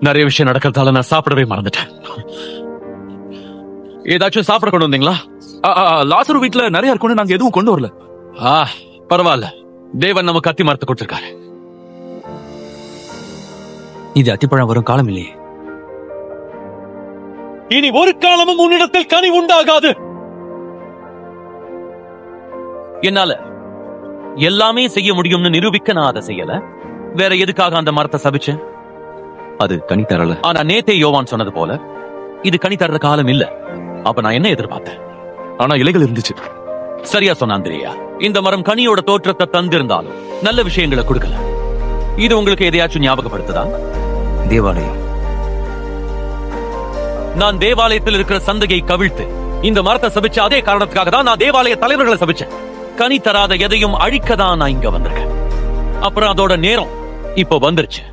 நிறைய விஷயம் நடக்கிறதால நான் சாப்பிடவே மறந்துட்டேன். ஏதாச்சும் சாப்பிட கொண்டு வந்தீங்களா? லாசரு வீட்டுல நிறைய இருக்கும்னு நாங்க எதுவும் கொண்டு வரல. பரவாயில்ல, தேவன் நமக்கு அத்தி மரத்தை கொடுத்திருக்காரு. இது அத்திப்பழம் வரும் காலம் இல்லையே. இனி ஒரு காலமும் உன்னிடத்தில் கனி உண்டாகாது. என்னால எல்லாமே செய்ய முடியும்னு நிரூபிக்க நான் அதை செய்யல. வேற எதுக்காக அந்த மரத்தை சபிச்சேன்? அது கனி தரல. ஆனா நேத்தே யோவான் சொன்னது போல இது கனி தர்ற காலம் இல்ல. அப்ப நான் என்ன எதிர்பார்த்தேன்? ஆனா இலைகள் இருந்துச்சு. சரியா சொன்ன அந்திரியா. இந்த மரம் கனியோட தோற்றத்தை தந்திருந்தாலும் நல்ல விஷயங்களை கொடுக்கல. இது உங்களுக்கு எதையாச்சும் ஞாபகப்படுத்துதா? தேவாலயம். நான் தேவாலயத்தில் இருக்கிற சந்தையை கவிழ்த்து இந்த மரத்தை சபிச்ச அதே காரணத்துக்காக தான் நான் தேவாலய தலைவர்களை சபிச்சேன். கனி தராத எதையும் அழிக்கதான் நான் இங்க வந்திருக்கேன். அப்புறம் அதோட நேரம் இப்போ வந்துருச்சு.